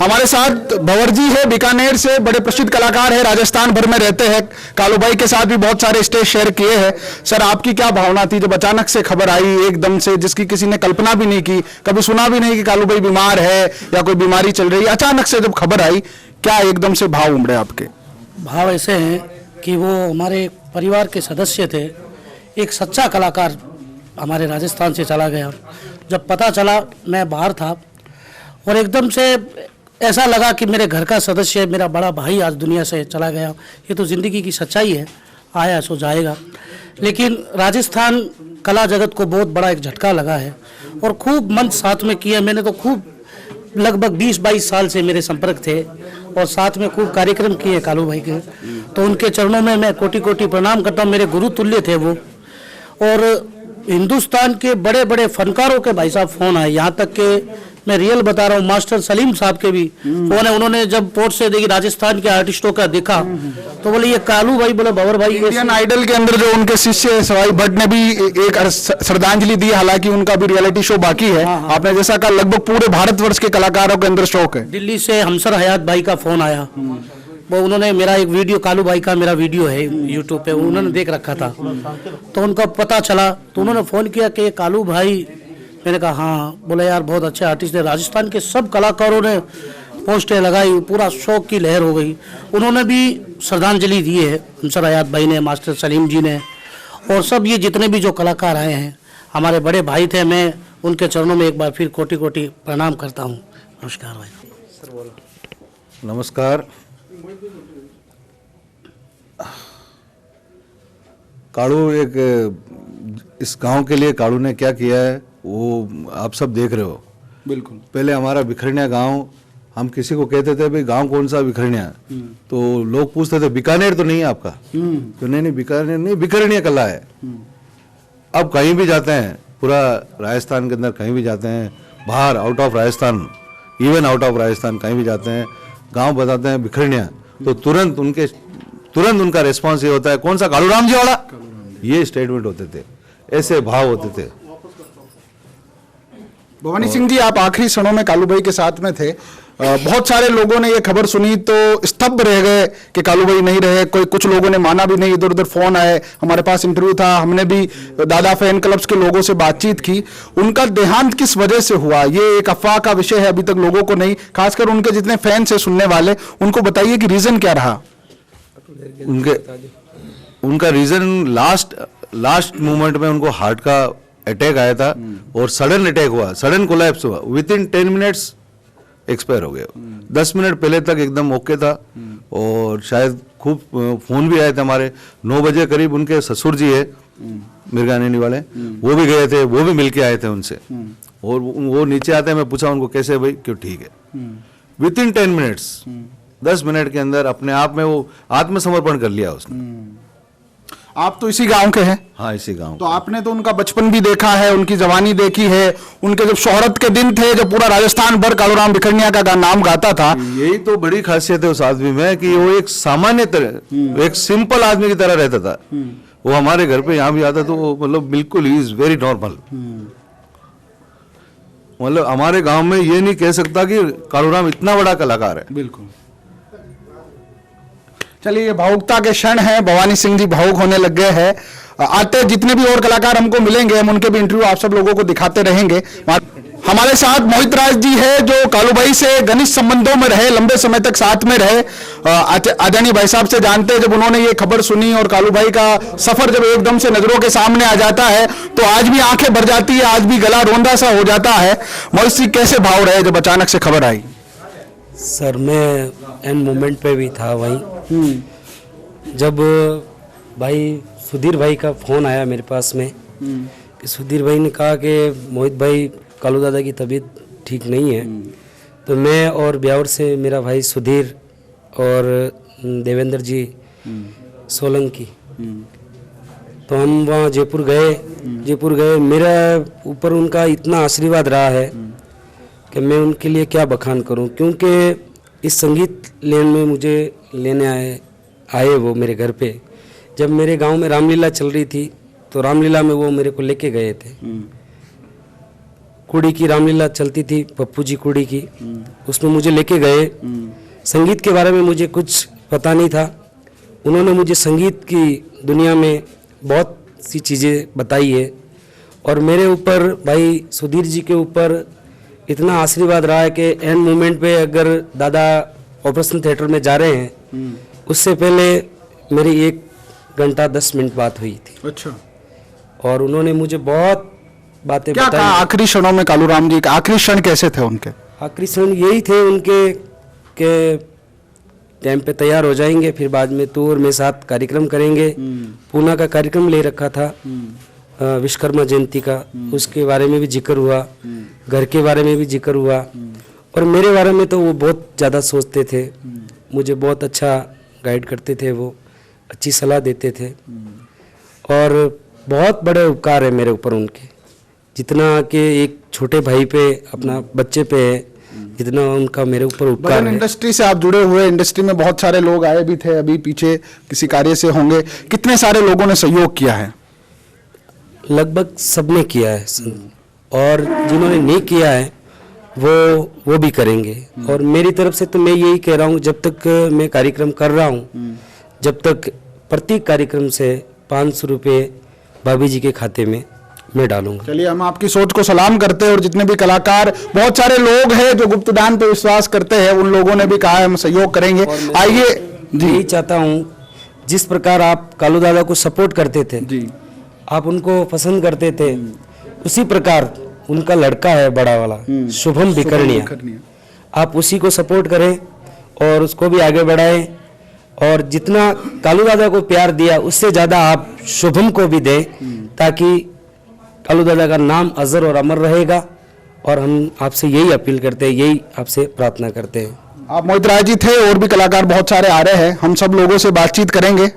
हमारे साथ भंवर जी है, बीकानेर से बड़े प्रसिद्ध कलाकार है, राजस्थान भर में रहते हैं। कालू भाई के साथ भी बहुत सारे स्टेज शेयर किए हैं। सर, आपकी क्या भावना थी जब अचानक से खबर आई एकदम से, जिसकी किसी ने कल्पना भी नहीं की, कभी सुना भी नहीं कि कालू भाई बीमार है या कोई बीमारी चल रही है, अचानक से जब खबर आई, क्या एकदम से भाव उमड़े आपके? भाव ऐसे हैं कि वो हमारे परिवार के सदस्य थे, एक सच्चा कलाकार हमारे राजस्थान से चला गया। जब पता चला, मैं बाहर था और एकदम से ऐसा लगा कि मेरे घर का सदस्य, मेरा बड़ा भाई आज दुनिया से चला गया। ये तो ज़िंदगी की सच्चाई है, आया सो जाएगा। लेकिन राजस्थान कला जगत को बहुत बड़ा एक झटका लगा है और खूब मंच साथ में किया। मैंने तो खूब लगभग 20-22 साल से मेरे संपर्क थे और साथ में खूब कार्यक्रम किए कालू भाई के। तो उनके चरणों में मैं कोटि कोटि प्रणाम करता हूँ। मेरे गुरु तुल्य थे वो। और हिंदुस्तान के बड़े बड़े फनकारों के भाई साहब फ़ोन आए, यहाँ तक के मैं रियल बता रहा हूँ, मास्टर सलीम साहब के भी फोन है। उन्होंने जब पोर्ट से देखी राजस्थान के आर्टिस्टों का देखा तो बोले ये कालू भाई, बोले भंवर भाई। इंडियन आइडल के अंदर जो उनके शिष्य सवाई भट्ट ने भी एक श्रद्धांजलि दी, हालांकि उनका भी रियलिटी शो बाकी है। आपने जैसा कहा, लगभग पूरे भारतवर्ष के कलाकारों के अंदर शौक है। दिल्ली से हमसर हयात भाई का फोन आया, वो उन्होंने मेरा एक वीडियो, कालू भाई का मेरा वीडियो है यूट्यूब पे, उन्होंने देख रखा था। तो उनका पता चला तो उन्होंने फ़ोन किया कि कालू भाई। मैंने कहा हाँ। बोले यार बहुत अच्छे आर्टिस्ट है। राजस्थान के सब कलाकारों ने पोस्टें लगाई, पूरा शौक की लहर हो गई। उन्होंने भी श्रद्धांजलि दी है, हमसर हयात भाई ने, मास्टर सलीम जी ने, और सब ये जितने भी जो कलाकार आए हैं हमारे बड़े भाई थे। मैं उनके चरणों में एक बार फिर कोटि कोटि प्रणाम करता हूँ। नमस्कार भाई। सर बोलो। नमस्कार। कालू इस गांव के लिए कालू ने क्या किया है वो आप सब देख रहे हो। बिल्कुल। पहले हमारा बिखरनिया गांव, हम किसी को कहते थे भाई गांव कौन सा बिखरनिया, तो लोग पूछते थे बीकानेर तो नहीं है आपका? तो नहीं, बीकानेर नहीं, बिखरनिया कला है। अब कहीं भी जाते हैं, पूरा राजस्थान के अंदर कहीं भी जाते हैं, बाहर out of Rajasthan, even out of Rajasthan कहीं भी जाते हैं, गांव बताते हैं बिखरनिया, तो तुरंत उनका रिस्पॉन्स ये होता है, कौन सा कालू राम जी वाला? ये स्टेटमेंट होते थे, ऐसे भाव होते थे। भवानी सिंह जी, आप आखिरी क्षणों में कालू भाई के साथ में थे। बहुत सारे लोगों ने ये खबर सुनी तो स्तब्ध रह गए कि कालू भाई नहीं रहे। कुछ लोगों ने माना भी नहीं, इधर उधर फोन आए, हमारे पास इंटरव्यू था, हमने भी दादा फैन क्लब्स के लोगों से बातचीत की। उनका देहांत किस वजह से हुआ, ये एक अफवाह का विषय है, अभी तक लोगों को नहीं, खासकर उनके जितने फैंस है सुनने वाले, उनको बताइए कि रीजन क्या रहा। उनका रीजन लास्ट मोमेंट में उनको हार्ट का अटैक आया था और सडन अटैक हुआ, सडन कोलैप्स हुआ, विद इन 10 मिनट्स एक्सपायर हो गया। 10 मिनट पहले तक एकदम ओके था और शायद खूब फोन भी आए थे हमारे। 9 बजे करीब उनके ससुर जी है मिर्गानेनी वाले, वो भी गए थे, वो भी मिलके आए थे उनसे। और वो नीचे आते हैं, मैं पूछा उनको कैसे भाई, क्यों ठीक है। विद इन 10 मिनट्स, 10 मिनट के अंदर अपने आप में वो आत्मसमर्पण कर लिया उसने। आप तो इसी गांव के हैं? हाँ, इसी गांव। तो आपने तो उनका बचपन भी देखा है, उनकी जवानी देखी है, उनके जब शोहरत के दिन थे, जब पूरा राजस्थान भर कालूराम बिखरनिया का नाम गाता था। यही तो बड़ी खासियत है उस आदमी में कि वो एक सामान्य तरह, एक सिंपल आदमी की तरह रहता था। वो हमारे घर पे यहाँ भी आता तो मतलब बिल्कुल ही इज वेरी नॉर्मल। मतलब हमारे गांव में ये नहीं कह सकता कि कालूराम इतना बड़ा कलाकार है। बिल्कुल। चलिए, ये भावुकता के क्षण हैं, भवानी सिंह जी भावुक होने लग गए हैं। आते जितने भी और कलाकार हमको मिलेंगे, हम उनके भी इंटरव्यू आप सब लोगों को दिखाते रहेंगे। हमारे साथ मोहित राज जी है, जो कालू भाई से घनिष्ठ संबंधों में रहे, लंबे समय तक साथ में रहे। आदरणीय भाई साहब से जानते हैं, जब उन्होंने ये खबर सुनी और कालू भाई का सफर जब एकदम से नजरों के सामने आ जाता है तो आज भी आंखें भर जाती है, आज भी गला रोंदा सा हो जाता है। मोहित सिंह, कैसे भाव रहे जब अचानक से खबर आई? सर, मैं एंड मोमेंट पे भी था वहीं, जब भाई सुधीर भाई का फ़ोन आया मेरे पास में कि सुधीर भाई ने कहा कि मोहित भाई, कालू दादा की तबीयत ठीक नहीं है। तो मैं और ब्यावर से मेरा भाई सुधीर और देवेंद्र जी सोलंकी, तो हम वहाँ जयपुर गए। मेरा ऊपर उनका इतना आशीर्वाद रहा है कि मैं उनके लिए क्या बखान करूं, क्योंकि इस संगीत लेन में मुझे लेने आए वो मेरे घर पे। जब मेरे गांव में रामलीला चल रही थी तो रामलीला में वो मेरे को लेके गए थे। कुड़ी की रामलीला चलती थी, पप्पू जी कुड़ी की, उसमें मुझे लेके गए। संगीत के बारे में मुझे कुछ पता नहीं था, उन्होंने मुझे संगीत की दुनिया में बहुत सी चीज़ें बताई है। और मेरे ऊपर भाई सुधीर जी के ऊपर इतना आशीर्वाद रहा है कि एंड मोमेंट पे अगर दादा ऑपरेशन थिएटर में जा रहे हैं, उससे पहले मेरी 1 घंटा 10 मिनट बात हुई थी। अच्छा, और उन्होंने मुझे बहुत बातें क्या कहा बताई। आखिरी क्षणों में कालूराम जी? आखिरी क्षण कैसे थे उनके? आखिरी क्षण यही थे उनके के टाइम पे तैयार हो जाएंगे, फिर बाद में तू और मैं साथ कार्यक्रम करेंगे। पूना का कार्यक्रम ले रखा था, विश्वकर्मा जयंती का, उसके बारे में भी जिक्र हुआ, घर के बारे में भी जिक्र हुआ। और मेरे बारे में तो वो बहुत ज़्यादा सोचते थे, मुझे बहुत अच्छा गाइड करते थे, वो अच्छी सलाह देते थे। और बहुत बड़े उपकार है मेरे ऊपर उनके, जितना कि एक छोटे भाई पे, अपना बच्चे पे है, जितना उनका मेरे ऊपर उपकार भजन है। इंडस्ट्री से आप जुड़े हुए, इंडस्ट्री में बहुत सारे लोग आए भी थे, अभी पीछे किसी कार्य से होंगे, कितने सारे लोगों ने सहयोग किया है? लगभग सबने किया है, और जिन्होंने नहीं किया है वो भी करेंगे। और मेरी तरफ से तो मैं यही कह रहा हूँ, जब तक मैं कार्यक्रम कर रहा हूँ, जब तक प्रत्येक कार्यक्रम से 500 रुपये भाभी जी के खाते में मैं डालूंगा। चलिए, हम आपकी सोच को सलाम करते हैं। और जितने भी कलाकार, बहुत सारे लोग हैं जो गुप्त दान पे विश्वास करते हैं, उन लोगों ने भी कहा है हम सहयोग करेंगे। आइए जी। यही चाहता हूँ, जिस प्रकार आप कालू दादा को सपोर्ट करते थे जी, आप उनको पसंद करते थे, उसी प्रकार उनका लड़का है बड़ा वाला शुभम भिकरनिया, आप उसी को सपोर्ट करें और उसको भी आगे बढ़ाएं। और जितना कालू दादा को प्यार दिया, उससे ज़्यादा आप शुभम को भी दें, ताकि कालू दादा का नाम अजर और अमर रहेगा। और हम आपसे यही अपील करते हैं, यही आपसे प्रार्थना करते हैं। आप मोहित राय जी थे, और भी कलाकार बहुत सारे आ रहे हैं, हम सब लोगों से बातचीत करेंगे।